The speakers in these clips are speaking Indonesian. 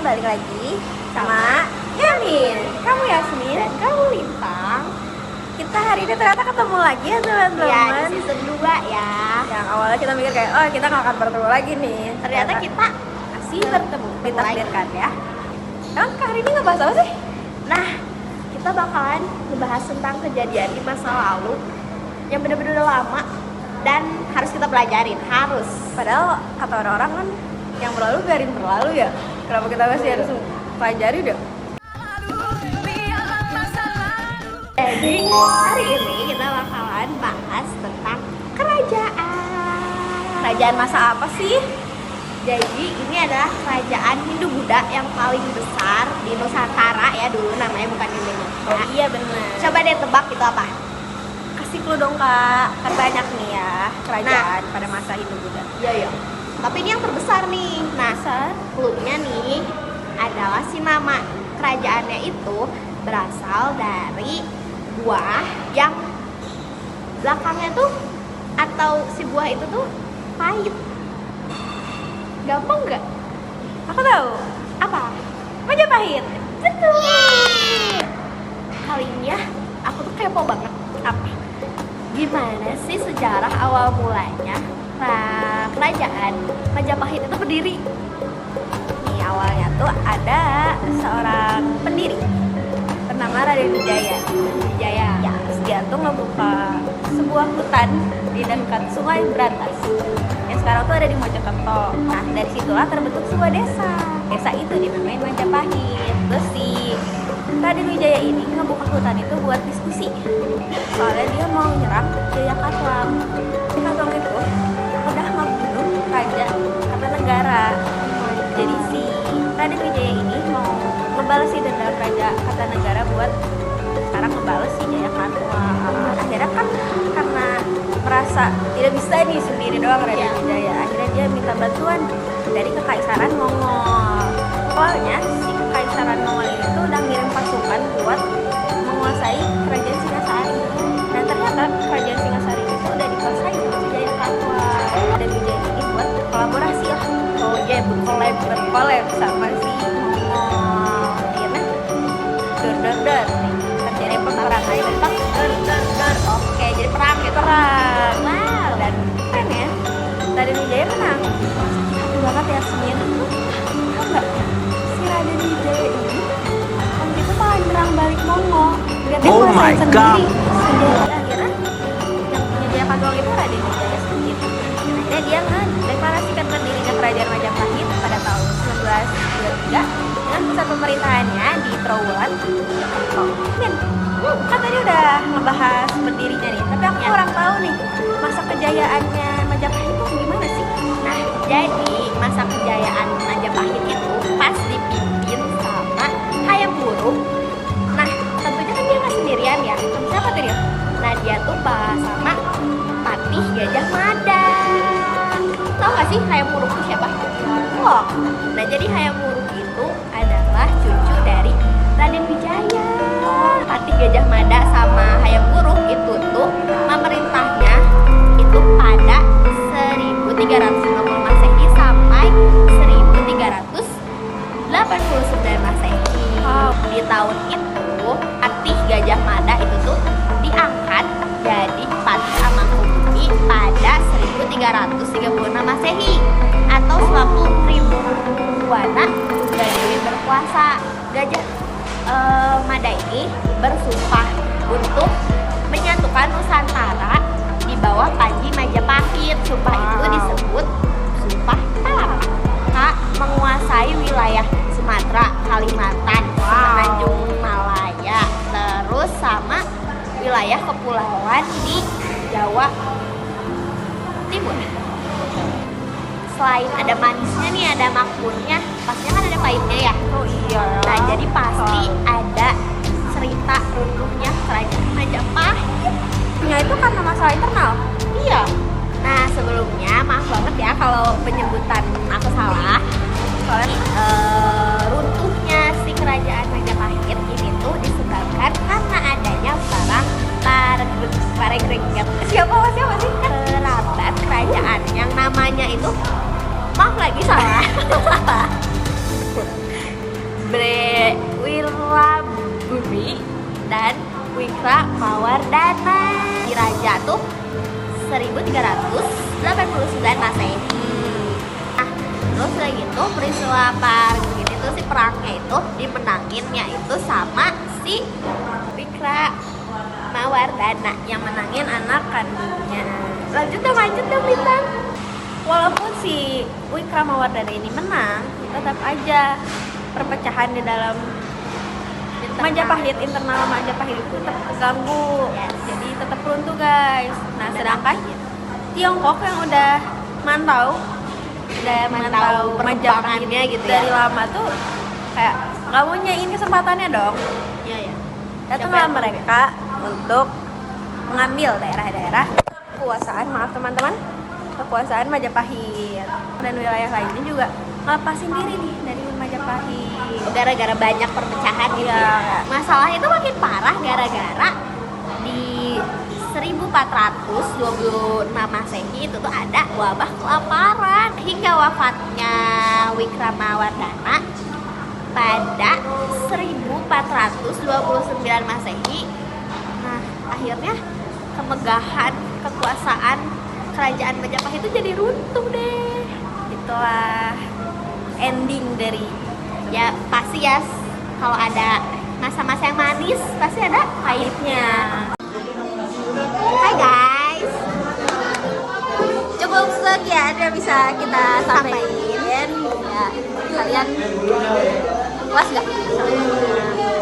balik lagi sama Yamin. Kamu Yasmin Dan kamu Lintang. Kita hari ini ternyata ketemu lagi ya teman-teman. Ya, di season 2 ya. Yang awalnya kita mikir kayak, oh kita nggak akan bertemu lagi nih. Ternyata kita masih bertemu, ditakdirkan ya. Emang hari ini ngebahas apa sih? Nah, kita bakalan ngebahas tentang kejadian di masa lalu yang bener-bener udah lama dan harus kita pelajarin, harus. Padahal kata orang-orang kan yang berlalu biarin berlalu ya. Kenapa kita masih harus pelajari udah? Jadi hari ini kita bakalan bahas tentang kerajaan. Kerajaan masa apa sih? Jadi ini adalah kerajaan Hindu Buddha yang paling besar di Nusantara ya, dulu namanya, bukan Indonesia. Oh iya benar. Coba deh tebak itu apa? Kasih clue dong kak. Kan banyak nih ya kerajaan pada masa Hindu Buddha. Iya ya. Tapi ini yang terbesar nih. Nah, clue-nya nih adalah si nama kerajaannya itu berasal dari buah yang belakangnya tuh, atau si buah itu tuh pahit. Gampang nggak? Aku tahu. Apa? Majapahit. Betul. Kali ini ya, aku tuh kepo banget. Apa? Gimana sih sejarah awal mulanya kerajaan Majapahit itu berdiri? Nih awalnya tuh ada seorang pendiri bernama Raden Wijaya. Wijaya. Ya, dia tuh ngebuka sebuah hutan di dekat Sungai Berantas yang sekarang tuh ada di Mojokerto. Nah, dari situlah terbentuk sebuah desa. Desa itu dinamai Majapahit. Terus si Raden Wijaya ini ngebuka hutan itu buat diskusi. Soalnya dia mau nyerang Jayakatwang. Jayakatwang itu udah ngebunuh Raja Kartanegara. Jadi si Raden Wijaya ini mau ngebales si dendam Raja Kartanegara buat sekarang ngebales si Jayakatwang. Akhirnya kan karena merasa tidak bisa nih sendiri doang Raden Wijaya, akhirnya dia minta bantuan dari Kekaisaran Mongol. Awalnya si Kekaisaran Mongol ini tuh udah ngirim pasukan buat menguasai kerajaan Singasari. Dan ternyata kerajaan Singasari itu udah dikuasai sama si Jayakatwang. Dan Wijaya ini buat kolaborasi lah. Oh iya, berkolab sama si Mongol. Akhirnya dor terjadi peperangan. Oke, jadi perang gitu. Perang. Wow. Dan keren ya, Raden Wijaya menang. Satu banget ya Yasmin. Tahu nggak? Si Raden Wijaya ini waktu itu malah nyerang balik Mongol. Biar dia Oh kuasain my sendiri. God. Jadi akhirnya yang punya Jayakatwang itu Raden Wijaya sendiri. Akhirnya dia mendeklarasikan berdirinya kerajaan Majapahit pada tahun 1923 dengan pusat pemerintahannya di Trowulan, Mojokerto. Min, kan tadi udah ngebahas berdirinya nih, tapi aku kurang tahu nih masa kejayaannya Majapahit itu gimana sih? Nah, jadi masa kejayaan Majapahit itu pas dipimpin sama Hayam Wuruk. Nah, tentunya kan dia nggak sendirian ya. Sama siapa tuh dia? Nah, dia tuh sama Patih Gajah Mada. Tahu nggak sih Hayam Wuruk itu siapa? Wah, Nah, jadi Hayam Wuruk itu adalah cucu dari Raden Wijaya. Patih Gajah Mada sama Hayam Wuruk itu tuh memerintahnya itu pada 1350 Masehi sampai 1389 Masehi. Wow. Di tahun itu Patih Gajah Mada itu tuh diangkat jadi Patih Amangkubumi pada 1336 Masehi atau suatu Tribhuwana Dewi berkuasa. Gajah Mada ini bersumpah untuk menyatukan Nusantara di bawah Panji Majapahit. Sumpah itu disebut Sumpah Palapa, menguasai wilayah Sumatera, Kalimantan, Semenanjung Malaya, terus sama wilayah kepulauan di Jawa Timur. Selain ada manisnya nih, ada makmurnya, pastinya kan ada pahitnya ya. oh iya. Nah, jadi pasti ada cerita runtuhnya kerajaan Majapahit. Ya itu karena masalah internal. Iya. Nah, sebelumnya maaf banget ya kalau penyebutan aku salah. Soalnya runtuhnya si kerajaan Majapahit ini tuh disebabkan karena adanya perang Paregreket. Siapa sih? Kerabat kerajaan yang namanya itu, maaf lagi salah. Mawardhana. Diraja tuh 1389 Masehi. Nah, terus kayak gitu peristiwa Parangkunis itu si perangnya itu dimenanginnya itu sama si Wikramawardhana yang menangin anak kandungnya. Lanjut dong Bintang. Walaupun si Wikramawardhana ini menang, tetap aja perpecahan di dalam Majapahit, internal Majapahit itu tetap terganggu. Yes. Jadi tetap runtuh guys. Nah sedangkan Tiongkok yang udah mantau Mantau Majapahit perkembangannya gitu ya. dari lama tuh kayak nggak mau nyain kesempatannya dong. Iya ya. Datanglah mereka untuk mengambil daerah-daerah kekuasaan Majapahit dan wilayah lainnya juga ngelepasin diri nih dari Majapahit. Gara-gara banyak perpecahan gitu Iya. ya. Masalah itu makin parah gara-gara di 1426 Masehi itu tuh ada wabah kelaparan hingga wafatnya Wikramawardhana pada 1429 Masehi. Nah, akhirnya kemegahan kekuasaan kerajaan Majapahit itu jadi runtuh deh. Itulah ending dari Ya pasti ya, kalau ada masa-masa yang manis pasti ada pahitnya. Hai guys, cukup sekian yang bisa kita sampaikan. Ya, kalian puas nggak?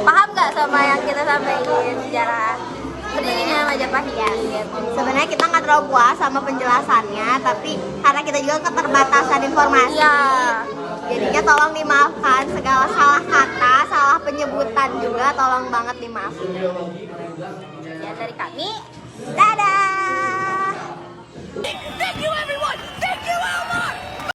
Paham nggak sama yang kita sampaikan sejarah berdirinya Majapahit? ya, sebenarnya kita nggak terlalu puas sama penjelasannya, tapi karena kita juga keterbatasan informasi, Iya. jadinya tolong dimaafkan segala salah kata, salah penyebutan juga tolong banget dimaafkan. Ya dari kami, Dadah.